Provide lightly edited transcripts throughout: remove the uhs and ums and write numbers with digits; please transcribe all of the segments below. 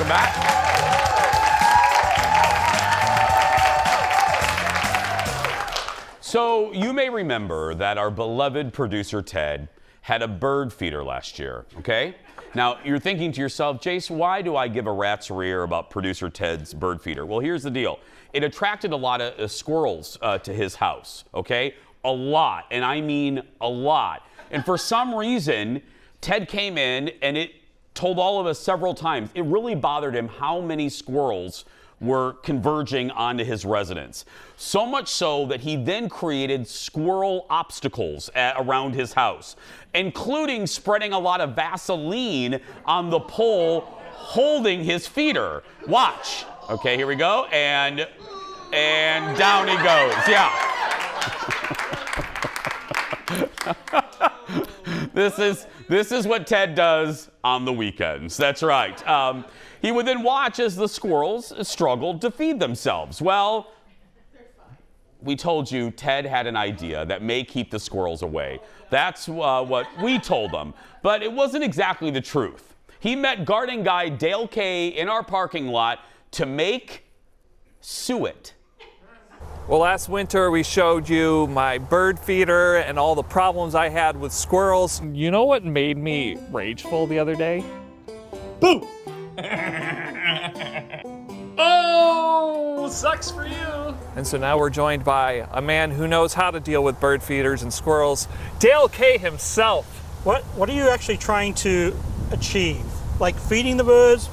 Welcome back. So you may remember that our beloved producer Ted had a bird feeder last year, okay? Now, you're thinking to yourself, Jace, why do I give a rat's rear about producer Ted's bird feeder? Well, here's the deal. It attracted a lot of squirrels to his house, okay? A lot, and I mean a lot. And for some reason, Ted came in and it told all of us several times, it really bothered him how many squirrels were converging onto his residence. So much so that he then created squirrel obstacles around his house, including spreading a lot of Vaseline on the pole holding his feeder. Watch. Okay, here we go. And down he goes. Yeah. This is what Ted does on the weekends. That's right. He would then watch as the squirrels struggled to feed themselves. Well, we told you Ted had an idea that may keep the squirrels away. That's what we told him. But it wasn't exactly the truth. He met garden guy Dale Kay in our parking lot to make Suet. Well, last winter we showed you my bird feeder and all the problems I had with squirrels. You know what made me rageful the other day? Boo! Oh, sucks for you. And so now we're joined by a man who knows how to deal with bird feeders and squirrels, Dale Kay himself. What are you actually trying to achieve? Like feeding the birds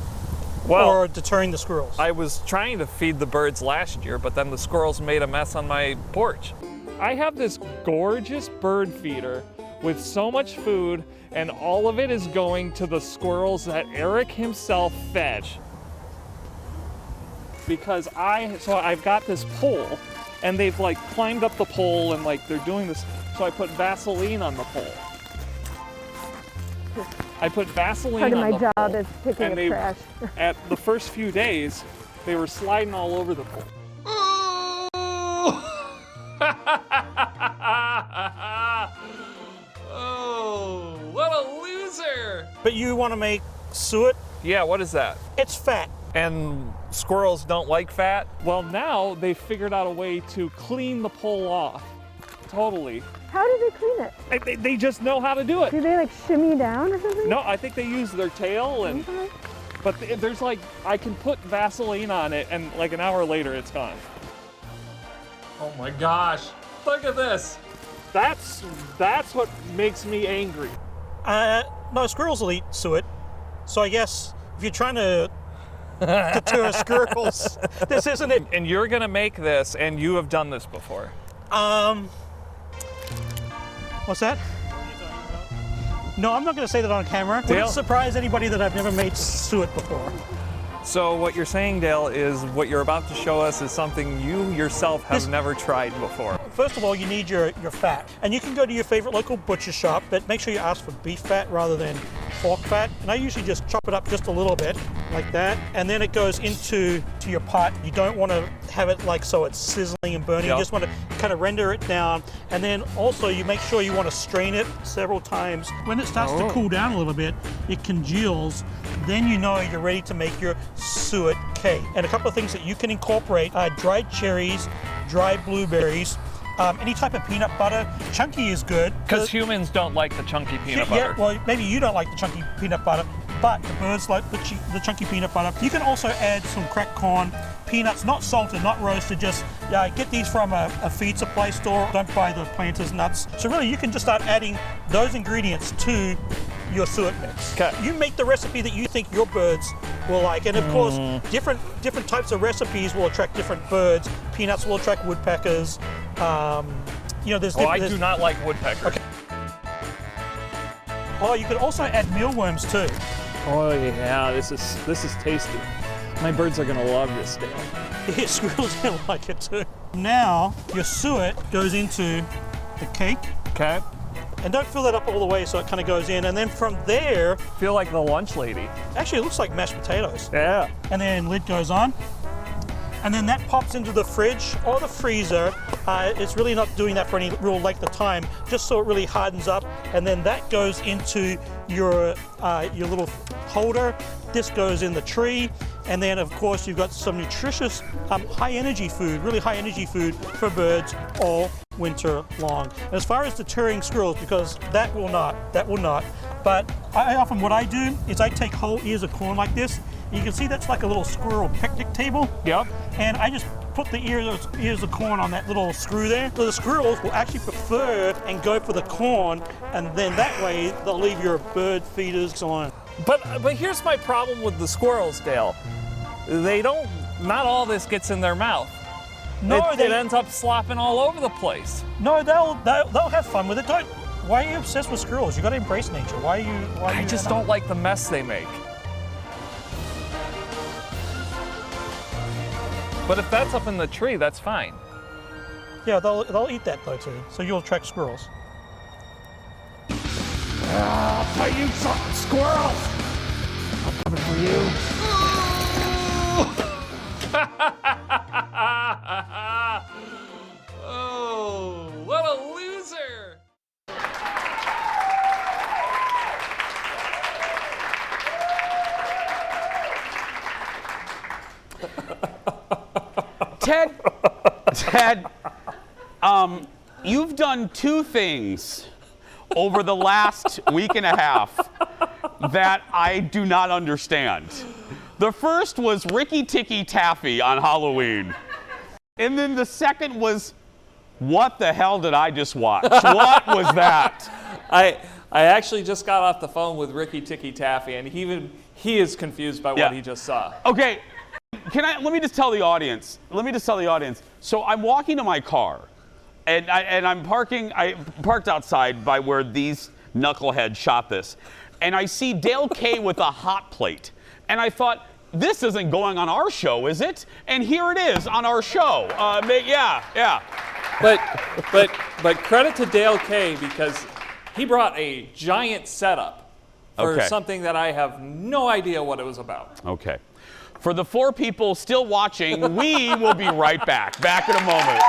or deterring the squirrels? I was trying to feed the birds last year, but then the squirrels made a mess on my porch. I have this gorgeous bird feeder with so much food, and all of it is going to the squirrels that Eric himself fed. Because I've got this pole, and they've like climbed up the pole and like they're doing this, so I put Vaseline on the pole. I put Vaseline on the pole. Part of my job is picking up trash. At the first few days, they were sliding all over the pole. Oh, what a loser! But you want to make suet? Yeah, what is that? It's fat. And squirrels don't like fat? Well, now they've figured out a way to clean the pole off. Totally. How do they clean it? They just know how to do it. Do they like shimmy down or something? No, I think they use their tail and. Okay. But there's like, I can put Vaseline on it and like an hour later it's gone. Oh my gosh, look at this. That's what makes me angry. No, squirrels will eat suet. So I guess if you're trying to deter squirrels, this isn't it. And you're gonna make this, and you have done this before. What's that? No, I'm not going to say that on camera. Wouldn't surprise anybody that I've never made suet before. So what you're saying, Dale, is what you're about to show us is something you yourself have never tried before. First of all, you need your fat. And you can go to your favorite local butcher shop, but make sure you ask for beef fat rather than pork fat. And I usually just chop it up just a little bit, like that. And then it goes into your pot. You don't want to have it like so it's sizzling and burning. You just want to kind of render it down. And then also you make sure you want to strain it several times. When it starts to cool down a little bit, it congeals. Then you know you're ready to make your suet cake. And a couple of things that you can incorporate are dried cherries, dried blueberries, any type of peanut butter. Chunky is good. Because humans don't like the chunky peanut butter. Yeah, well, maybe you don't like the chunky peanut butter, but the birds like the chunky peanut butter. You can also add some cracked corn, peanuts, not salted, not roasted, just get these from a feed supply store. Don't buy the Planters nuts. So really, you can just start adding those ingredients to your suet mix. Okay. You make the recipe that you think your birds will like, and of course, different types of recipes will attract different birds. Peanuts will attract woodpeckers. There's. I do not like woodpeckers. Okay. Oh, you could also add mealworms too. Oh yeah, this is tasty. My birds are gonna love this, Dale. Yeah, squirrels gonna like it too. Now your suet goes into the cake. Okay. And don't fill that up all the way so it kind of goes in. And then from there... Feel like the lunch lady. Actually, it looks like mashed potatoes. Yeah. And then lid goes on. and then that pops into the fridge or the freezer. It's really not doing that for any real length of time, just so it really hardens up, and then that goes into your little holder. This goes in the tree, and then of course you've got some nutritious, high energy food, really high energy food for birds all winter long. And as far as deterring squirrels, because that will not. But what I do is I take whole ears of corn like this. You can see that's like a little squirrel picnic table. Yep. And I just put the ears of corn on that little screw there. So the squirrels will actually prefer and go for the corn, and then that way they'll leave your bird feeders alone. But here's my problem with the squirrels, Dale. Not all this gets in their mouth. No, it ends up slopping all over the place. No, they'll have fun with it. Why are you obsessed with squirrels? You got to embrace nature. I just don't like the mess they make. But if that's up in the tree, that's fine. Yeah, they'll eat that though too. So you'll attract squirrels. I'll fight you, squirrels! I'm coming for you. Oh, what a loser! Ted, you've done two things over the last week and a half that I do not understand. The first was Ricky Tikki Taffy on Halloween. And then the second was, what the hell did I just watch? What was that? I actually just got off the phone with Ricky Tikki Taffy, and he is confused by what he just saw. Okay, let me just tell the audience. So I'm walking to my car, and I'm parking. I parked outside by where these knuckleheads shot this, and I see Dale K with a hot plate, and I thought, this isn't going on our show, is it? And here it is on our show. Yeah. But credit to Dale K, because he brought a giant setup for something that I have no idea what it was about. Okay. For the 4 people still watching, we will be right back. Back in a moment.